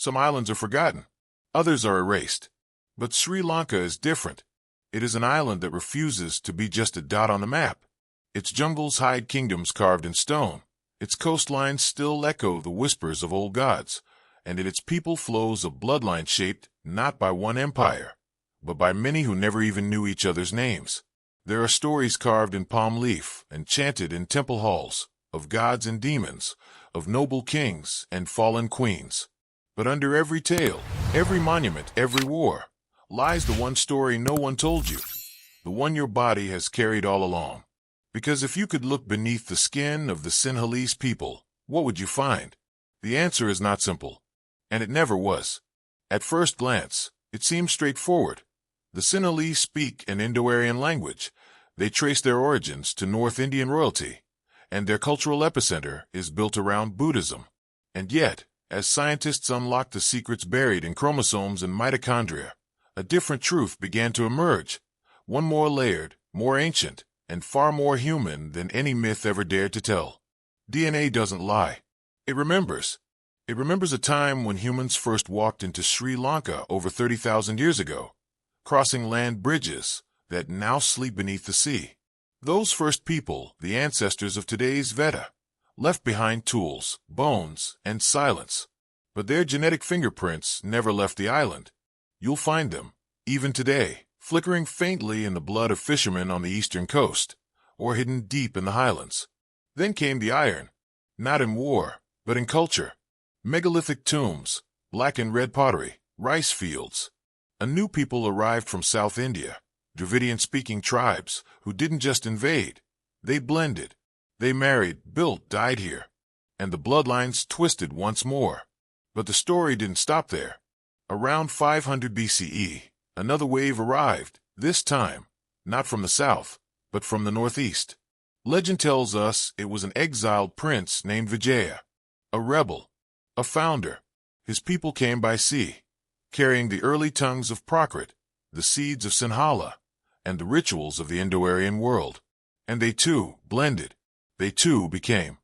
Some islands are forgotten. Others are erased. But Sri Lanka is different. It is an island that refuses to be just a dot on the map. Its jungles hide kingdoms carved in stone. Its coastlines still echo the whispers of old gods, and in its people flows a bloodline shaped not by one empire, but by many who never even knew each other's names. There are stories carved in palm leaf and chanted in temple halls, of gods and demons, of noble kings and fallen queens. But under every tale, every monument, every war, lies the one story no one told you, the one your body has carried all along. Because if you could look beneath the skin of the Sinhalese people, what would you find? The answer is not simple, and it never was. At first glance, it seems straightforward. The Sinhalese speak an Indo-Aryan language. They trace their origins to North Indian royalty, and their cultural epicenter is built around Buddhism. And yet, as scientists unlocked the secrets buried in chromosomes and mitochondria, a different truth began to emerge, one more layered, more ancient, and far more human than any myth ever dared to tell. DNA doesn't lie. It remembers. It remembers a time when humans first walked into Sri Lanka over 30,000 years ago, crossing land bridges that now sleep beneath the sea. Those first people, the ancestors of today's Veta, left behind tools, bones, and silence. But their genetic fingerprints never left the island. You'll find them, even today, flickering faintly in the blood of fishermen on the eastern coast, or hidden deep in the highlands. Then came the iron, not in war, but in culture. Megalithic tombs, black and red pottery, rice fields. A new people arrived from South India, Dravidian-speaking tribes who didn't just invade. They blended. They married, built, died here. And the bloodlines twisted once more. But the story didn't stop there. Around 500 BCE, another wave arrived, this time, not from the south, but from the northeast. Legend tells us it was an exiled prince named Vijaya, a rebel, a founder. His people came by sea, carrying the early tongues of Prakrit, the seeds of Sinhala, and the rituals of the Indo-Aryan world. And they too blended. They too became.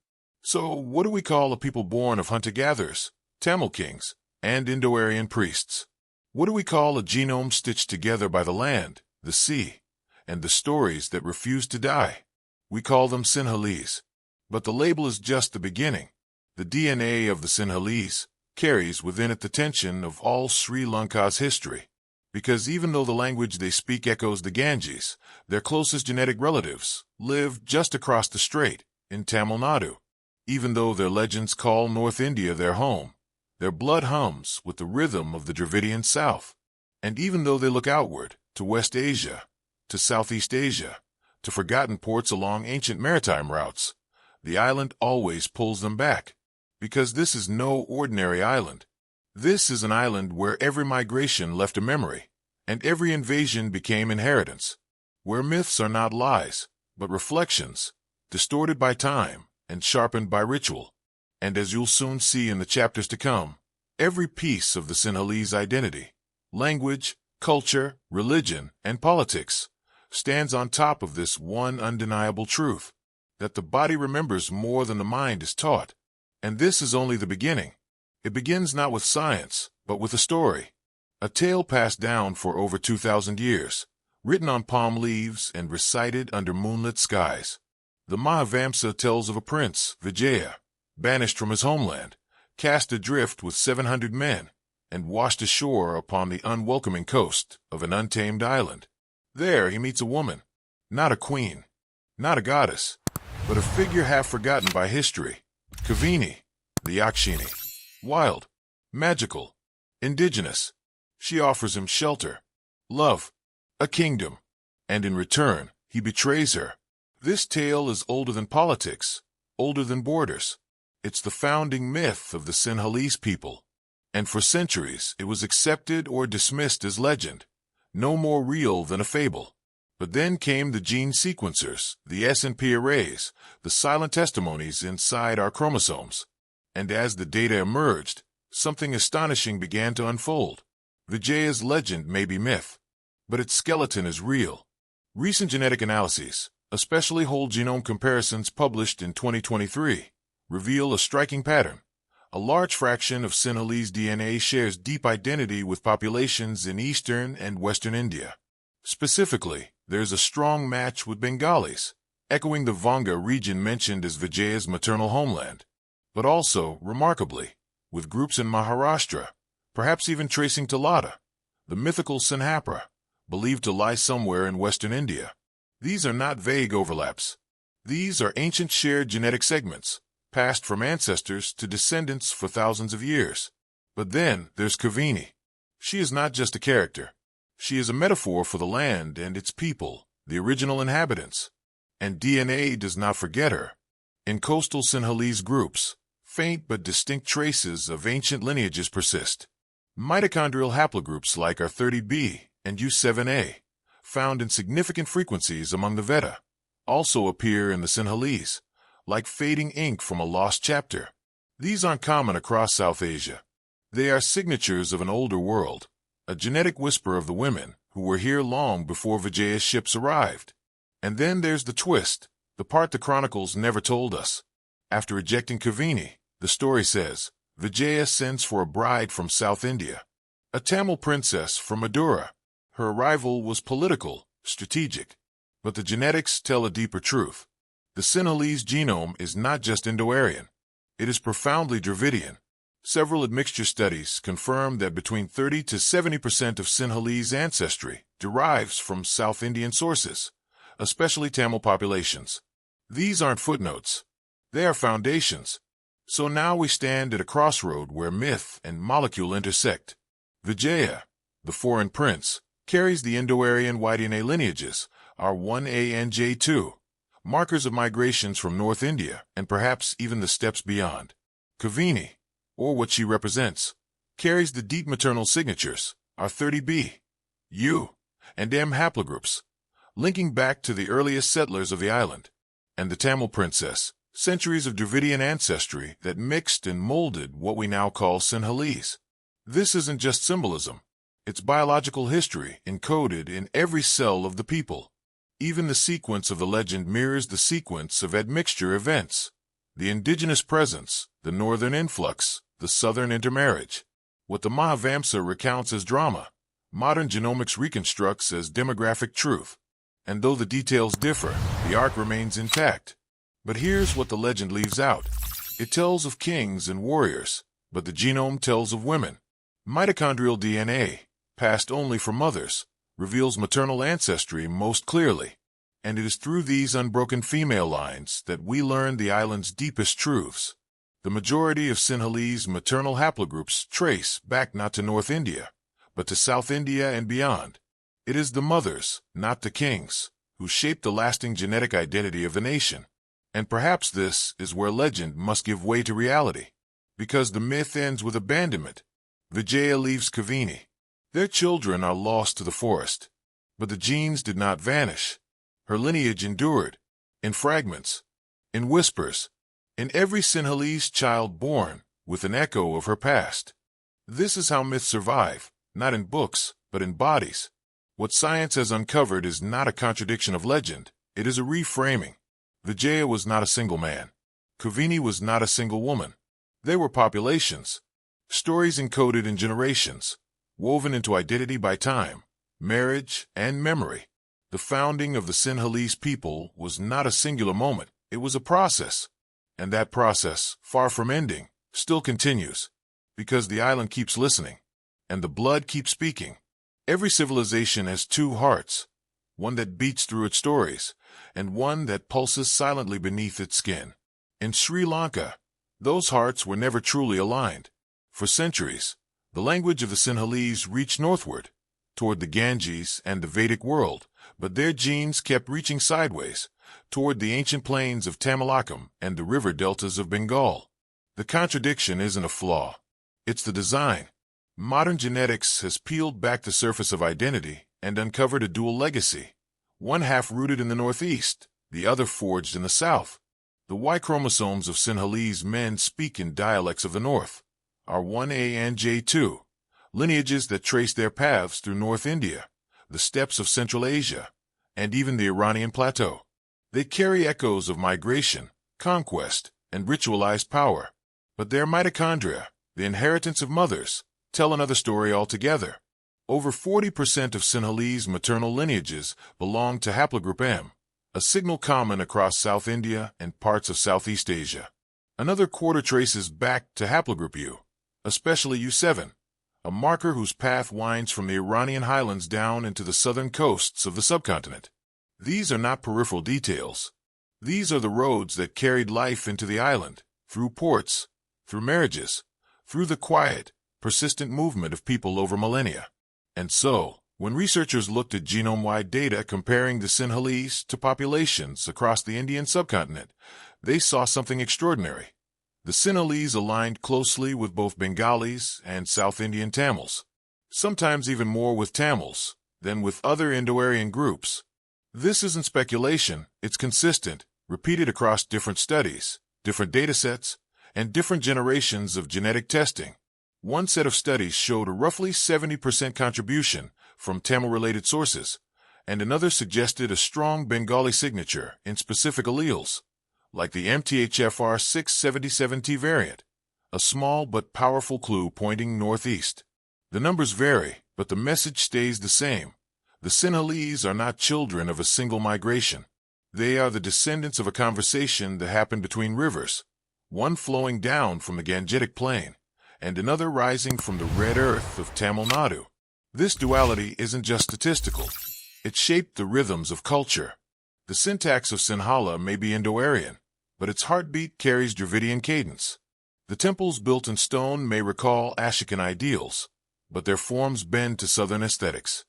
So what do we call a people born of hunter-gatherers, Tamil kings, and Indo-Aryan priests? What do we call a genome stitched together by the land, the sea, and the stories that refuse to die? We call them Sinhalese. But the label is just the beginning. The DNA of the Sinhalese carries within it the tension of all Sri Lanka's history. Because even though the language they speak echoes the Ganges, their closest genetic relatives live just across the strait, in Tamil Nadu. Even though their legends call North India their home, their blood hums with the rhythm of the Dravidian South. And even though they look outward, to West Asia, to Southeast Asia, to forgotten ports along ancient maritime routes, the island always pulls them back. Because this is no ordinary island. This is an island where every migration left a memory, and every invasion became inheritance. Where myths are not lies, but reflections, distorted by time and sharpened by ritual. And as you'll soon see in the chapters to come, every piece of the Sinhalese identity, language, culture, religion, and politics, stands on top of this one undeniable truth, that the body remembers more than the mind is taught. And this is only the beginning. It begins not with science, but with a story. A tale passed down for over 2,000 years, written on palm leaves and recited under moonlit skies. The Mahavamsa tells of a prince, Vijaya, banished from his homeland, cast adrift with 700 men, and washed ashore upon the unwelcoming coast of an untamed island. There he meets a woman, not a queen, not a goddess, but a figure half forgotten by history, Kavini, the Yakshini. Wild, magical, indigenous. She offers him shelter, love, a kingdom, and in return, he betrays her. This tale is older than politics, older than borders. It's the founding myth of the Sinhalese people, and for centuries it was accepted or dismissed as legend, no more real than a fable. But then came the gene sequencers, the S&P arrays, the silent testimonies inside our chromosomes. And as the data emerged, something astonishing began to unfold. Vijaya's legend may be myth, but its skeleton is real. Recent genetic analyses, especially whole genome comparisons published in 2023, reveal a striking pattern. A large fraction of Sinhalese DNA shares deep identity with populations in eastern and western India. Specifically, there's a strong match with Bengalis, echoing the Vanga region mentioned as Vijaya's maternal homeland, but also, remarkably, with groups in Maharashtra, perhaps even tracing to Lata, the mythical Sinhapra, believed to lie somewhere in western India. These are not vague overlaps. These are ancient shared genetic segments, passed from ancestors to descendants for thousands of years. But then there's Kavini. She is not just a character. She is a metaphor for the land and its people, the original inhabitants. And DNA does not forget her. In coastal Sinhalese groups, faint but distinct traces of ancient lineages persist. Mitochondrial haplogroups like R30b and U7a, found in significant frequencies among the Veta, also appear in the Sinhalese, like fading ink from a lost chapter. These aren't common across South Asia. They are signatures of an older world, a genetic whisper of the women who were here long before Vijaya's ships arrived. And then there's the twist, the part the chronicles never told us. After ejecting Kavini, the story says, Vijaya sends for a bride from South India, a Tamil princess from Madura. Her arrival was political, strategic. But the genetics tell a deeper truth. The Sinhalese genome is not just Indo-Aryan. It is profoundly Dravidian. Several admixture studies confirm that between 30 to 70% of Sinhalese ancestry derives from South Indian sources, especially Tamil populations. These aren't footnotes. They are foundations. So now we stand at a crossroad where myth and molecule intersect. Vijaya, the foreign prince, carries the Indo-Aryan Y-DNA lineages, R1a and J2, markers of migrations from North India and perhaps even the steppes beyond. Kavini, or what she represents, carries the deep maternal signatures, R30b, U, and M haplogroups, linking back to the earliest settlers of the island. And the Tamil princess, centuries of Dravidian ancestry that mixed and molded what we now call Sinhalese. This isn't just symbolism. It's biological history encoded in every cell of the people. Even the sequence of the legend mirrors the sequence of admixture events. The indigenous presence, the northern influx, the southern intermarriage. What the Mahavamsa recounts as drama, modern genomics reconstructs as demographic truth. And though the details differ, the arc remains intact. But here's what the legend leaves out. It tells of kings and warriors, but the genome tells of women. Mitochondrial DNA, passed only from mothers, reveals maternal ancestry most clearly. And it is through these unbroken female lines that we learn the island's deepest truths. The majority of Sinhalese maternal haplogroups trace back not to North India, but to South India and beyond. It is the mothers, not the kings, who shape the lasting genetic identity of the nation. And perhaps this is where legend must give way to reality. Because the myth ends with abandonment. Vijaya leaves Kavini. Their children are lost to the forest. But the genes did not vanish. Her lineage endured. In fragments. In whispers. In every Sinhalese child born, with an echo of her past. This is how myths survive, not in books, but in bodies. What science has uncovered is not a contradiction of legend. It is a reframing. Vijaya was not a single man. Kavini was not a single woman. They were populations. Stories encoded in generations, woven into identity by time, marriage, and memory. The founding of the Sinhalese people was not a singular moment. It was a process. And that process, far from ending, still continues. Because the island keeps listening. And the blood keeps speaking. Every civilization has two hearts. One that beats through its stories, and one that pulses silently beneath its skin. In Sri Lanka, those hearts were never truly aligned. For centuries, the language of the Sinhalese reached northward, toward the Ganges and the Vedic world, but their genes kept reaching sideways, toward the ancient plains of Tamilakam and the river deltas of Bengal. The contradiction isn't a flaw. It's the design. Modern genetics has peeled back the surface of identity and uncovered a dual legacy, one half rooted in the northeast, the other forged in the south. The Y chromosomes of Sinhalese men speak in dialects of the north, R1a and J2, lineages that trace their paths through North India, the steppes of Central Asia, and even the Iranian plateau. They carry echoes of migration, conquest, and ritualized power. But their mitochondria, the inheritance of mothers, tell another story altogether. Over 40% of Sinhalese maternal lineages belong to haplogroup M, a signal common across South India and parts of Southeast Asia. Another quarter traces back to haplogroup U, especially U7, a marker whose path winds from the Iranian highlands down into the southern coasts of the subcontinent. These are not peripheral details. These are the roads that carried life into the island, through ports, through marriages, through the quiet, persistent movement of people over millennia. And so, when researchers looked at genome-wide data comparing the Sinhalese to populations across the Indian subcontinent, they saw something extraordinary. The Sinhalese aligned closely with both Bengalis and South Indian Tamils, sometimes even more with Tamils than with other Indo-Aryan groups. This isn't speculation, it's consistent, repeated across different studies, different datasets, and different generations of genetic testing. One set of studies showed a roughly 70% contribution from Tamil-related sources, and another suggested a strong Bengali signature in specific alleles, like the MTHFR 677T variant, a small but powerful clue pointing northeast. The numbers vary, but the message stays the same. The Sinhalese are not children of a single migration. They are the descendants of a conversation that happened between rivers, one flowing down from the Gangetic Plain, and another rising from the red earth of Tamil Nadu. This duality isn't just statistical. It shaped the rhythms of culture. The syntax of Sinhala may be Indo-Aryan, but its heartbeat carries Dravidian cadence. The temples built in stone may recall Ashokan ideals, but their forms bend to southern aesthetics.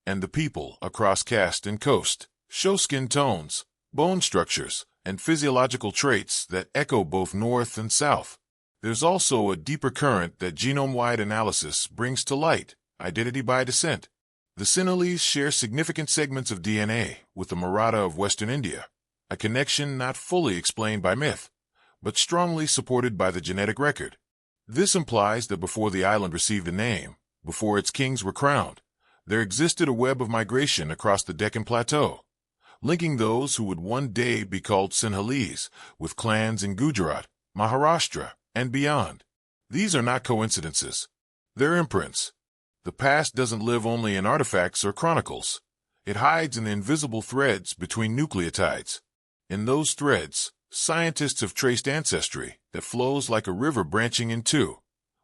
And the people, across caste and coast, show skin tones, bone structures, and physiological traits that echo both north and south. There's also a deeper current that genome-wide analysis brings to light, identity by descent. The Sinhalese share significant segments of DNA with the Maratha of Western India, a connection not fully explained by myth, but strongly supported by the genetic record. This implies that before the island received a name, before its kings were crowned, there existed a web of migration across the Deccan Plateau, linking those who would one day be called Sinhalese with clans in Gujarat, Maharashtra, and beyond. These are not coincidences. They're imprints. The past doesn't live only in artifacts or chronicles. It hides in the invisible threads between nucleotides. In those threads, scientists have traced ancestry that flows like a river branching in two,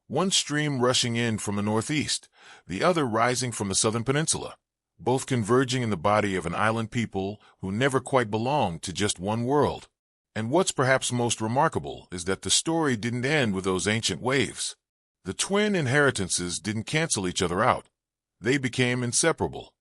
one stream rushing in from the northeast, the other rising from the southern peninsula, both converging in the body of an island people who never quite belonged to just one world. And what's perhaps most remarkable is that the story didn't end with those ancient waves. The twin inheritances didn't cancel each other out. They became inseparable.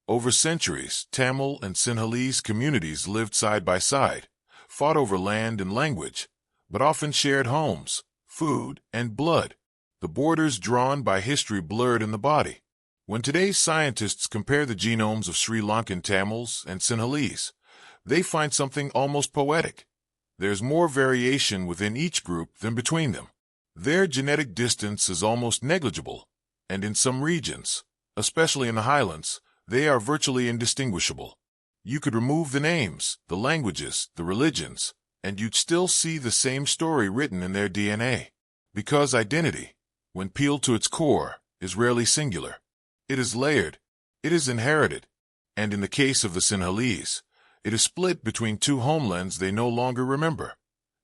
Over centuries, Tamil and Sinhalese communities lived side by side, fought over land and language, but often shared homes, food, and blood. The borders drawn by history blurred in the body. When today's scientists compare the genomes of Sri Lankan Tamils and Sinhalese, they find something almost poetic. There's more variation within each group than between them. Their genetic distance is almost negligible, and in some regions, especially in the highlands, they are virtually indistinguishable. You could remove the names, the languages, the religions, and you'd still see the same story written in their DNA. Because identity, when peeled to its core, is rarely singular. It is layered, it is inherited, and in the case of the Sinhalese, it is split between two homelands they no longer remember,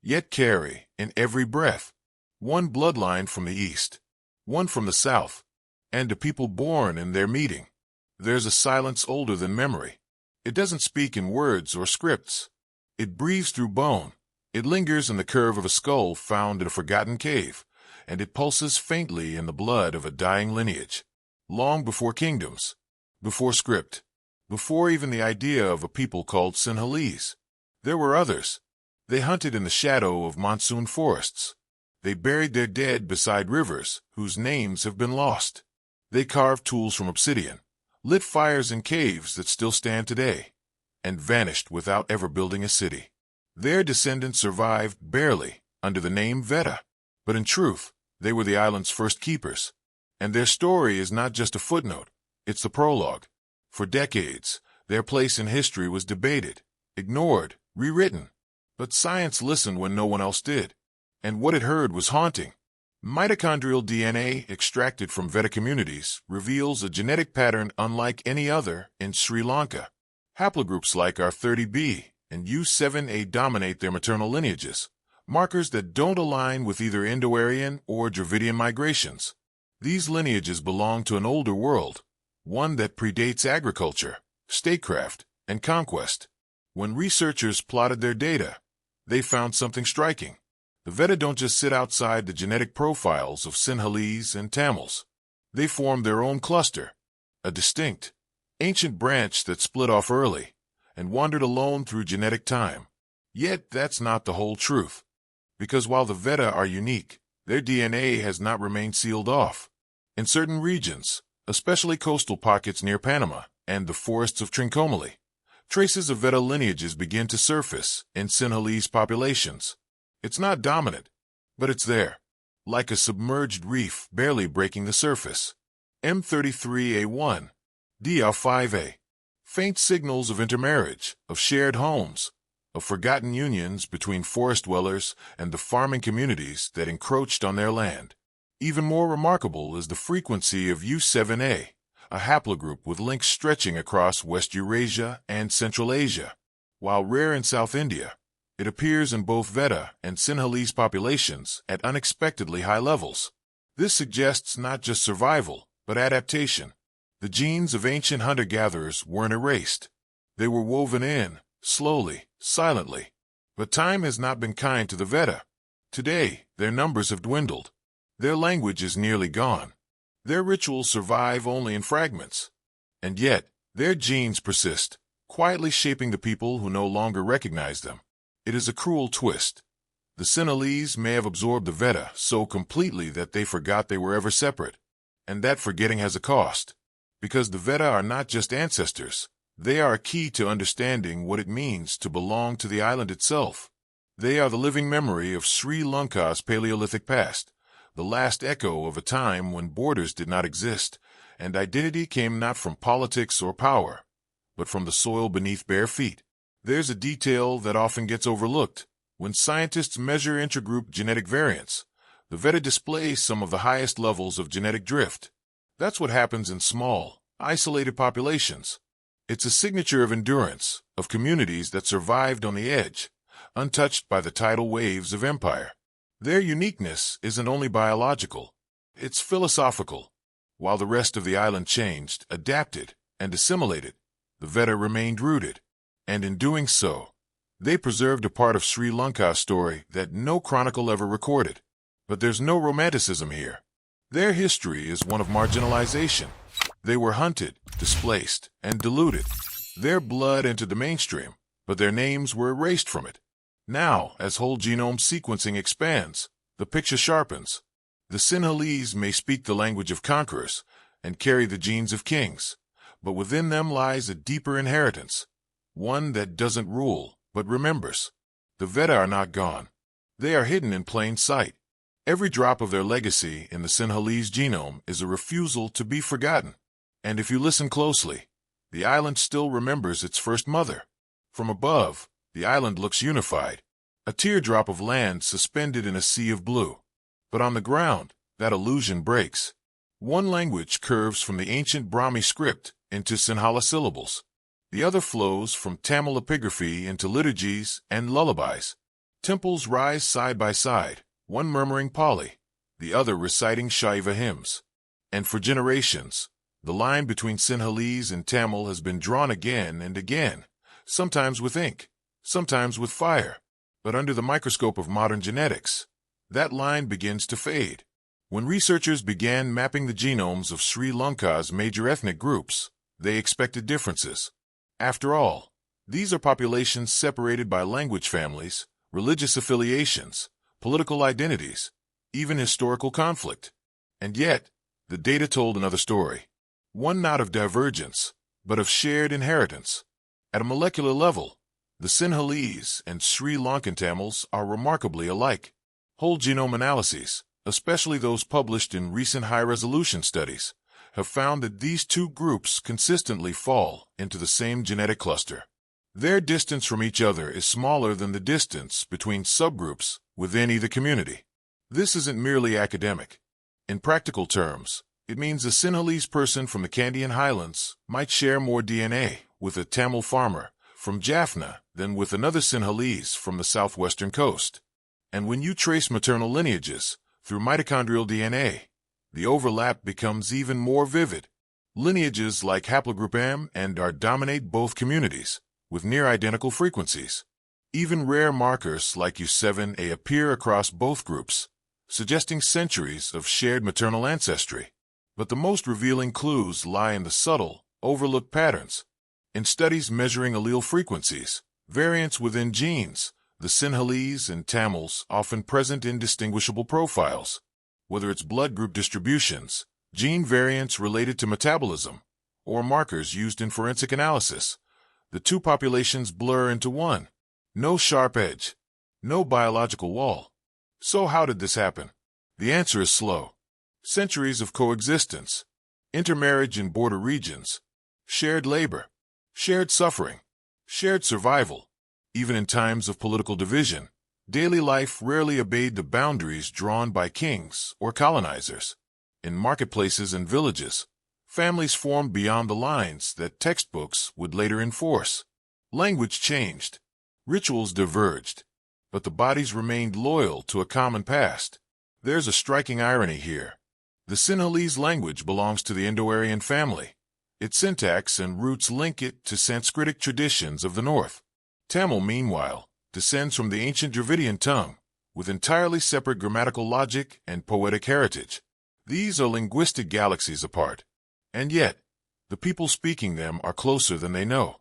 yet carry, in every breath, one bloodline from the east, one from the south, and a people born in their meeting. There's a silence older than memory. It doesn't speak in words or scripts. It breathes through bone. It lingers in the curve of a skull found in a forgotten cave, and it pulses faintly in the blood of a dying lineage. Long before kingdoms, before script, before even the idea of a people called Sinhalese. There were others. They hunted in the shadow of monsoon forests. They buried their dead beside rivers whose names have been lost. They carved tools from obsidian, lit fires in caves that still stand today, and vanished without ever building a city. Their descendants survived barely under the name Veta, but in truth, they were the island's first keepers. And their story is not just a footnote, it's the prologue. For decades, their place in history was debated, ignored, rewritten. But science listened when no one else did. And what it heard was haunting. Mitochondrial DNA extracted from Veta communities reveals a genetic pattern unlike any other in Sri Lanka. Haplogroups like R30b and U7a dominate their maternal lineages, markers that don't align with either Indo-Aryan or Dravidian migrations. These lineages belong to an older world, one that predates agriculture, statecraft, and conquest. When researchers plotted their data, they found something striking. The Veta don't just sit outside the genetic profiles of Sinhalese and Tamils. They form their own cluster, a distinct, ancient branch that split off early and wandered alone through genetic time. Yet that's not the whole truth, because while the Veta are unique, their DNA has not remained sealed off. In certain regions, especially coastal pockets near Panama and the forests of Trincomalee, traces of Veta lineages begin to surface in Sinhalese populations. It's not dominant, but it's there, like a submerged reef barely breaking the surface. M33A1, DR5A. Faint signals of intermarriage, of shared homes, of forgotten unions between forest dwellers and the farming communities that encroached on their land. Even more remarkable is the frequency of U7A, a haplogroup with links stretching across West Eurasia and Central Asia. While rare in South India, it appears in both Veta and Sinhalese populations at unexpectedly high levels. This suggests not just survival, but adaptation. The genes of ancient hunter-gatherers weren't erased. They were woven in, slowly, silently. But time has not been kind to the Veta. Today, their numbers have dwindled. Their language is nearly gone. Their rituals survive only in fragments. And yet, their genes persist, quietly shaping the people who no longer recognize them. It is a cruel twist. The Sinhalese may have absorbed the Veta so completely that they forgot they were ever separate. And that forgetting has a cost. Because the Veta are not just ancestors, they are a key to understanding what it means to belong to the island itself. They are the living memory of Sri Lanka's Paleolithic past, the last echo of a time when borders did not exist, and identity came not from politics or power, but from the soil beneath bare feet. There's a detail that often gets overlooked. When scientists measure intergroup genetic variance, the Veta displays some of the highest levels of genetic drift. That's what happens in small, isolated populations. It's a signature of endurance, of communities that survived on the edge, untouched by the tidal waves of empire. Their uniqueness isn't only biological, it's philosophical. While the rest of the island changed, adapted, and assimilated, the Veta remained rooted. And in doing so, they preserved a part of Sri Lanka's story that no chronicle ever recorded. But there's no romanticism here. Their history is one of marginalization. They were hunted, displaced, and diluted. Their blood entered the mainstream, but their names were erased from it. Now, as whole genome sequencing expands, the picture sharpens. The Sinhalese may speak the language of conquerors and carry the genes of kings, but within them lies a deeper inheritance, one that doesn't rule, but remembers. The Veta are not gone. They are hidden in plain sight. Every drop of their legacy in the Sinhalese genome is a refusal to be forgotten. And if you listen closely, the island still remembers its first mother. From above, the island looks unified, a teardrop of land suspended in a sea of blue. But on the ground, that illusion breaks. One language curves from the ancient Brahmi script into Sinhala syllables. The other flows from Tamil epigraphy into liturgies and lullabies. Temples rise side by side, one murmuring Pali, the other reciting Shaiva hymns. And for generations, the line between Sinhalese and Tamil has been drawn again and again, sometimes with ink, sometimes with fire. But under the microscope of modern genetics, that line begins to fade. When researchers began mapping the genomes of Sri Lanka's major ethnic groups, they expected differences. After all, these are populations separated by language families, religious affiliations, political identities, even historical conflict. And yet, the data told another story. One not of divergence, but of shared inheritance. At a molecular level, the Sinhalese and Sri Lankan Tamils are remarkably alike. Whole genome analyses, especially those published in recent high-resolution studies, have found that these two groups consistently fall into the same genetic cluster. Their distance from each other is smaller than the distance between subgroups within either community. This isn't merely academic. In practical terms, it means a Sinhalese person from the Candian Highlands might share more DNA with a Tamil farmer from Jaffna than with another Sinhalese from the southwestern coast. And when you trace maternal lineages through mitochondrial DNA, the overlap becomes even more vivid. Lineages like haplogroup M and R dominate both communities, with near-identical frequencies. Even rare markers like U7A appear across both groups, suggesting centuries of shared maternal ancestry. But the most revealing clues lie in the subtle, overlooked patterns. In studies measuring allele frequencies, variants within genes, the Sinhalese and Tamils often present indistinguishable profiles. Whether it's blood group distributions, gene variants related to metabolism, or markers used in forensic analysis, the two populations blur into one. No sharp edge, no biological wall. So how did this happen? The answer is slow. Centuries of coexistence, intermarriage in border regions, shared labor, shared suffering, shared survival. Even in times of political division, daily life rarely obeyed the boundaries drawn by kings or colonizers. In marketplaces and villages, families formed beyond the lines that textbooks would later enforce. Language changed, rituals diverged, but the bodies remained loyal to a common past. There's a striking irony here. The Sinhalese language belongs to the Indo-Aryan family. Its syntax and roots link it to Sanskritic traditions of the north. Tamil, meanwhile, descends from the ancient Dravidian tongue, with entirely separate grammatical logic and poetic heritage. These are linguistic galaxies apart. And yet, the people speaking them are closer than they know.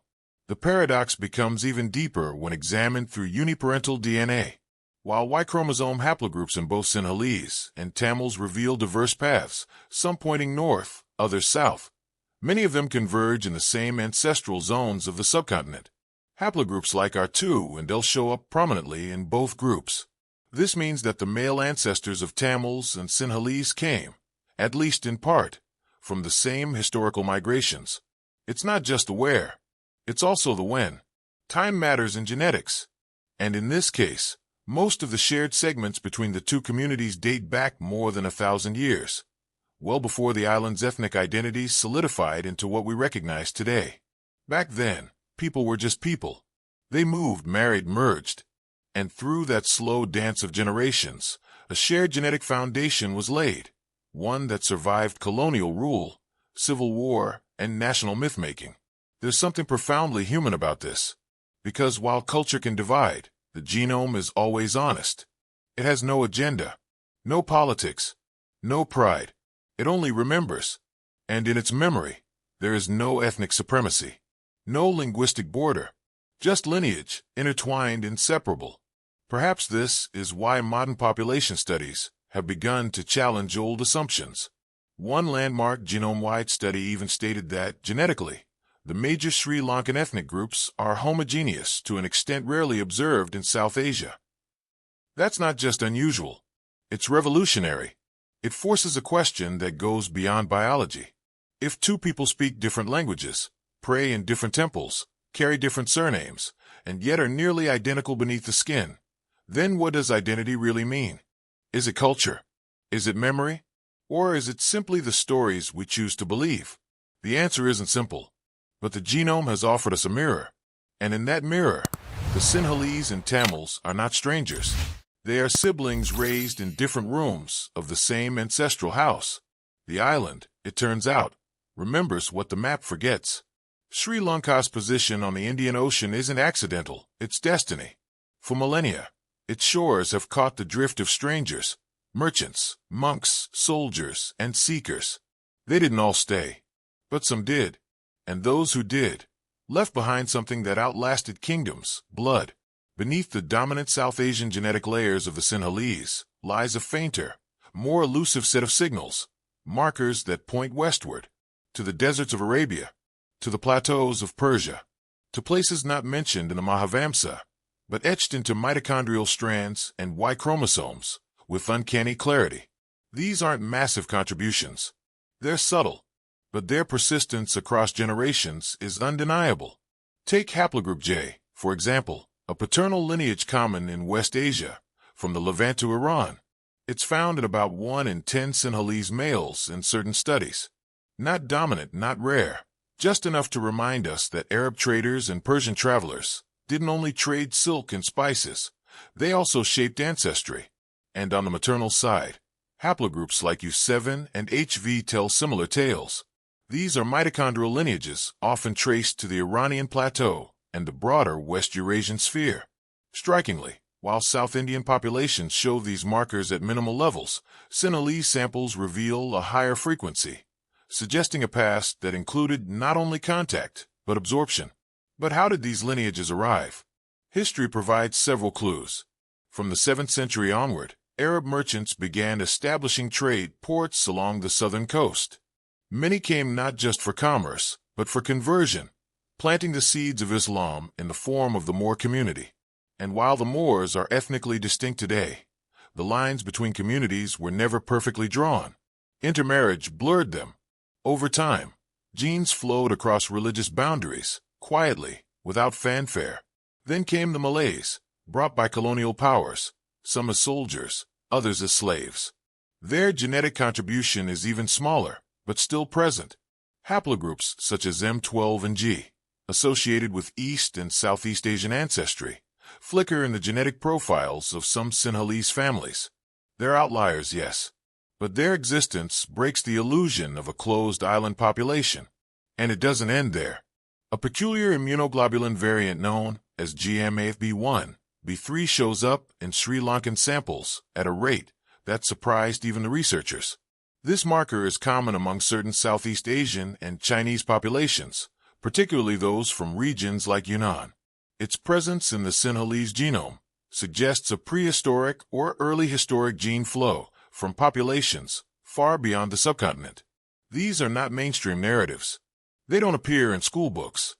The paradox becomes even deeper when examined through uniparental DNA. While Y-chromosome haplogroups in both Sinhalese and Tamils reveal diverse paths, some pointing north, others south, many of them converge in the same ancestral zones of the subcontinent. Haplogroups like R2 and L show up prominently in both groups. This means that the male ancestors of Tamils and Sinhalese came, at least in part, from the same historical migrations. It's not just the where, it's also the when. Time matters in genetics. And in this case, most of the shared segments between the two communities date back more than 1,000 years, well before the island's ethnic identities solidified into what we recognize today. Back then, people were just people. They moved, married, merged. And through that slow dance of generations, a shared genetic foundation was laid, one that survived colonial rule, civil war, and national myth-making. There's something profoundly human about this, because while culture can divide, the genome is always honest. It has no agenda, no politics, no pride. It only remembers. And in its memory, there is no ethnic supremacy, no linguistic border, just lineage, intertwined, inseparable. Perhaps this is why modern population studies have begun to challenge old assumptions. One landmark genome-wide study even stated that, genetically, the major Sri Lankan ethnic groups are homogeneous to an extent rarely observed in South Asia. That's not just unusual. It's revolutionary. It forces a question that goes beyond biology. If two people speak different languages, pray in different temples, carry different surnames, and yet are nearly identical beneath the skin, then what does identity really mean? Is it culture? Is it memory? Or is it simply the stories we choose to believe? The answer isn't simple. But the genome has offered us a mirror. And in that mirror, the Sinhalese and Tamils are not strangers. They are siblings raised in different rooms of the same ancestral house. The island, it turns out, remembers what the map forgets. Sri Lanka's position on the Indian Ocean isn't accidental, it's destiny. For millennia, its shores have caught the drift of strangers, merchants, monks, soldiers, and seekers. They didn't all stay, but some did. And those who did, left behind something that outlasted kingdoms, blood. Beneath the dominant South Asian genetic layers of the Sinhalese lies a fainter, more elusive set of signals, markers that point westward, to the deserts of Arabia, to the plateaus of Persia, to places not mentioned in the Mahavamsa, but etched into mitochondrial strands and Y chromosomes with uncanny clarity. These aren't massive contributions. They're subtle, but their persistence across generations is undeniable. Take haplogroup J, for example, a paternal lineage common in West Asia, from the Levant to Iran. It's found in about 1 in 10 Sinhalese males in certain studies. Not dominant, not rare, just enough to remind us that Arab traders and Persian travelers didn't only trade silk and spices, they also shaped ancestry. And on the maternal side, haplogroups like U7 and HV tell similar tales. These are mitochondrial lineages often traced to the Iranian plateau and the broader West Eurasian sphere. Strikingly, while South Indian populations show these markers at minimal levels, Sinhalese samples reveal a higher frequency, suggesting a past that included not only contact, but absorption. But how did these lineages arrive? History provides several clues. From the 7th century onward, Arab merchants began establishing trade ports along the southern coast. Many came not just for commerce, but for conversion, planting the seeds of Islam in the form of the Moor community. And while the Moors are ethnically distinct today, the lines between communities were never perfectly drawn. Intermarriage blurred them. Over time, genes flowed across religious boundaries, quietly, without fanfare. Then came the Malays, brought by colonial powers, some as soldiers, others as slaves. Their genetic contribution is even smaller, but still present. Haplogroups such as M12 and G, associated with East and Southeast Asian ancestry, flicker in the genetic profiles of some Sinhalese families. They're outliers, yes, but their existence breaks the illusion of a closed island population. And it doesn't end there. A peculiar immunoglobulin variant known as GMAFB1, B3 shows up in Sri Lankan samples at a rate that surprised even the researchers. This marker is common among certain Southeast Asian and Chinese populations, particularly those from regions like Yunnan. Its presence in the Sinhalese genome suggests a prehistoric or early historic gene flow from populations far beyond the subcontinent. These are not mainstream narratives. They don't appear in school books,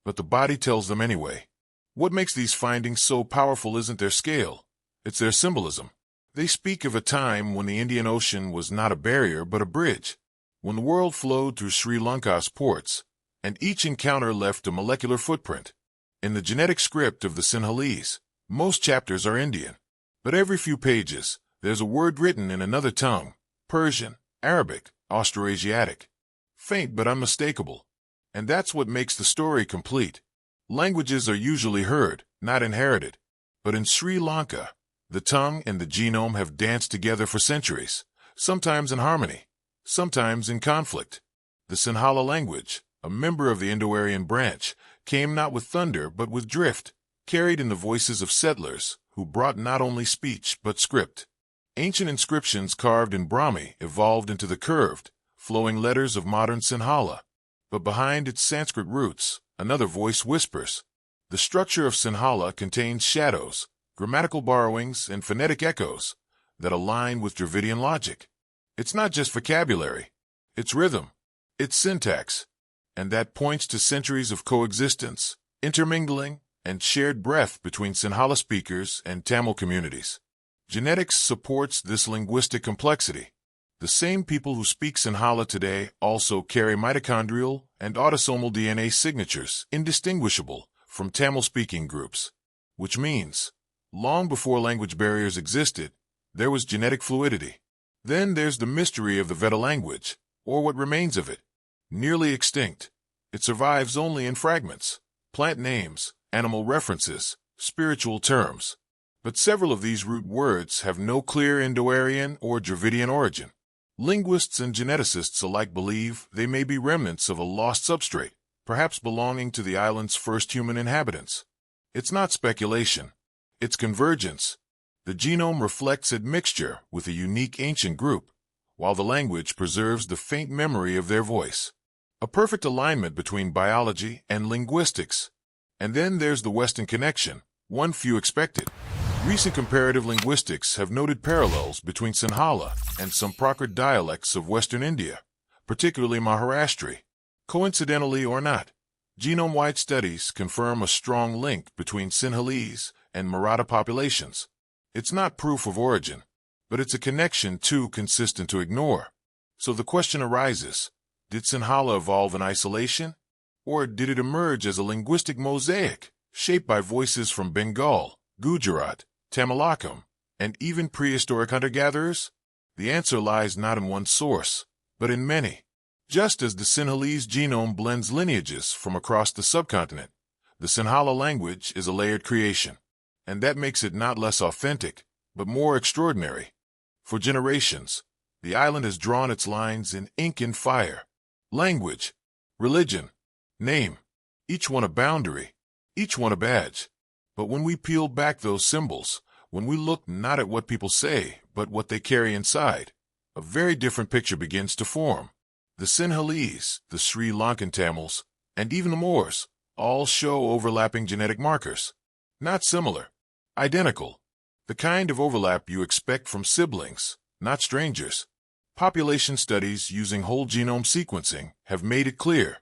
but the body tells them anyway. What makes these findings so powerful isn't their scale, it's their symbolism. They speak of a time when the Indian Ocean was not a barrier but a bridge, when the world flowed through Sri Lanka's ports, and each encounter left a molecular footprint. In the genetic script of the Sinhalese, most chapters are Indian, but every few pages, there's a word written in another tongue: Persian, Arabic, Austroasiatic. Faint but unmistakable. And that's what makes the story complete. Languages are usually heard, not inherited. But in Sri Lanka, the tongue and the genome have danced together for centuries, sometimes in harmony, sometimes in conflict. The Sinhala language, a member of the Indo-Aryan branch, came not with thunder but with drift, carried in the voices of settlers who brought not only speech but script. Ancient inscriptions carved in Brahmi evolved into the curved, flowing letters of modern Sinhala. But behind its Sanskrit roots, another voice whispers. The structure of Sinhala contains shadows, grammatical borrowings, and phonetic echoes that align with Dravidian logic. It's not just vocabulary, it's rhythm, it's syntax, and that points to centuries of coexistence, intermingling, and shared breath between Sinhala speakers and Tamil communities. Genetics supports this linguistic complexity. The same people who speak Sinhala today also carry mitochondrial and autosomal DNA signatures indistinguishable from Tamil-speaking groups, which means, long before language barriers existed, there was genetic fluidity. Then there's the mystery of the Veta language, or what remains of it. Nearly extinct, it survives only in fragments, plant names, animal references, spiritual terms. But several of these root words have no clear Indo-Aryan or Dravidian origin. Linguists and geneticists alike believe they may be remnants of a lost substrate, perhaps belonging to the island's first human inhabitants. It's not speculation, it's convergence. The genome reflects admixture with a unique ancient group, while the language preserves the faint memory of their voice. A perfect alignment between biology and linguistics. And then there's the Western connection, one few expected. Recent comparative linguistics have noted parallels between Sinhala and some Prakrit dialects of Western India, particularly Maharashtri. Coincidentally or not, genome-wide studies confirm a strong link between Sinhalese and Maratha populations. It's not proof of origin, but it's a connection too consistent to ignore. So the question arises, did Sinhala evolve in isolation? Or did it emerge as a linguistic mosaic, shaped by voices from Bengal, Gujarat, Tamilakam, and even prehistoric hunter-gatherers? The answer lies not in one source, but in many. Just as the Sinhalese genome blends lineages from across the subcontinent, the Sinhala language is a layered creation, and that makes it not less authentic, but more extraordinary. For generations, the island has drawn its lines in ink and fire. Language, religion, name, each one a boundary, each one a badge. But when we peel back those symbols, when we look not at what people say, but what they carry inside, a very different picture begins to form. The Sinhalese, the Sri Lankan Tamils, and even the Moors all show overlapping genetic markers. Not similar, identical. The kind of overlap you expect from siblings, not strangers. Population studies using whole genome sequencing have made it clear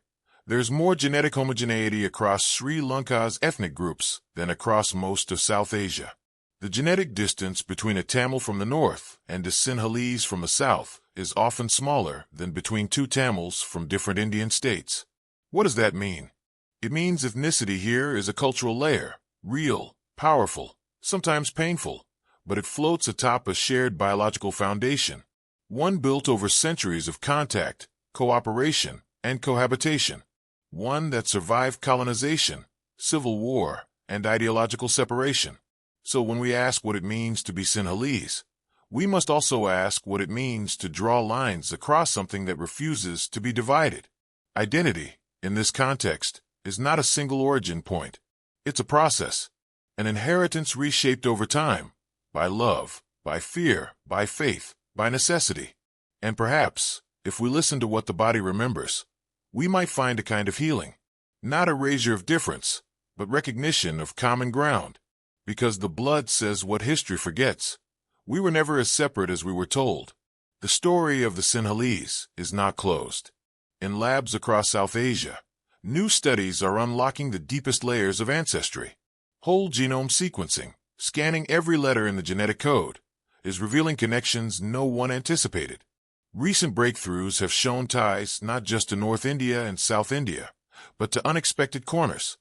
there's more genetic homogeneity across Sri Lanka's ethnic groups than across most of South Asia. The genetic distance between a Tamil from the north and a Sinhalese from the south is often smaller than between two Tamils from different Indian states. What does that mean? It means ethnicity here is a cultural layer, real, powerful, sometimes painful, but it floats atop a shared biological foundation, one built over centuries of contact, cooperation, and cohabitation, one that survived colonization, civil war, and ideological separation. So when we ask what it means to be Sinhalese, we must also ask what it means to draw lines across something that refuses to be divided. Identity, in this context, is not a single origin point. It's a process, an inheritance reshaped over time, by love, by fear, by faith, by necessity. And perhaps, if we listen to what the body remembers, we might find a kind of healing, not erasure of difference, but recognition of common ground. Because the blood says what history forgets. We were never as separate as we were told. The story of the Sinhalese is not closed. In labs across South Asia, new studies are unlocking the deepest layers of ancestry. Whole genome sequencing, scanning every letter in the genetic code, is revealing connections no one anticipated. Recent breakthroughs have shown ties not just to North India and South India, but to unexpected corners.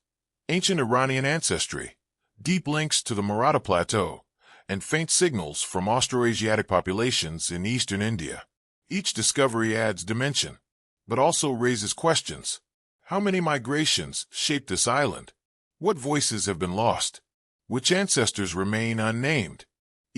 Ancient Iranian ancestry, deep links to the Maratha Plateau, and faint signals from Austroasiatic populations in eastern India. Each discovery adds dimension, but also raises questions. How many migrations shaped this island? What voices have been lost? Which ancestors remain unnamed?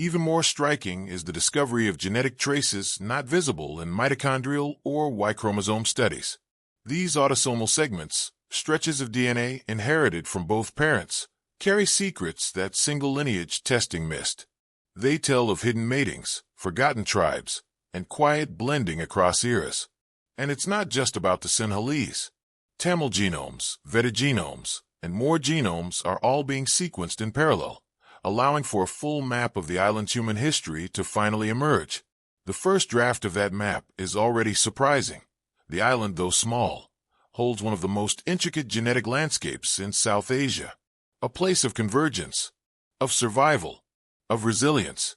Even more striking is the discovery of genetic traces not visible in mitochondrial or Y chromosome studies. These autosomal segments, stretches of DNA inherited from both parents, carry secrets that single lineage testing missed. They tell of hidden matings, forgotten tribes, and quiet blending across eras. And it's not just about the Sinhalese. Tamil genomes, Veta genomes, and more genomes are all being sequenced in parallel, allowing for a full map of the island's human history to finally emerge. The first draft of that map is already surprising. The island, though small, holds one of the most intricate genetic landscapes in South Asia. A place of convergence, of survival, of resilience.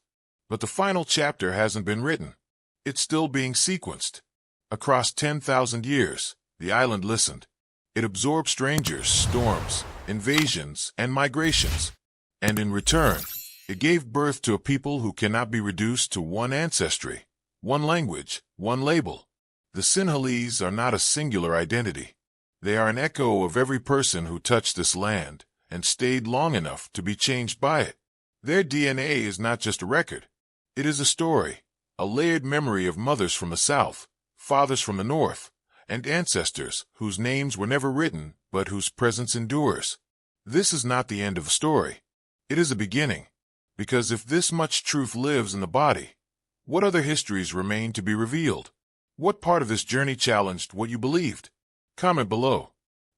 But the final chapter hasn't been written. It's still being sequenced. Across 10,000 years, the island listened. It absorbed strangers, storms, invasions, and migrations. And in return, it gave birth to a people who cannot be reduced to one ancestry, one language, one label. The Sinhalese are not a singular identity. They are an echo of every person who touched this land and stayed long enough to be changed by it. Their DNA is not just a record. It is a story, a layered memory of mothers from the south, fathers from the north, and ancestors whose names were never written but whose presence endures. This is not the end of the story. It is a beginning, because if this much truth lives in the body, what other histories remain to be revealed? What part of this journey challenged what you believed? Comment below.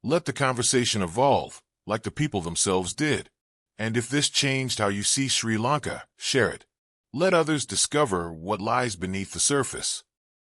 Let the conversation evolve, like the people themselves did. And if this changed how you see Sri Lanka, share it. Let others discover what lies beneath the surface.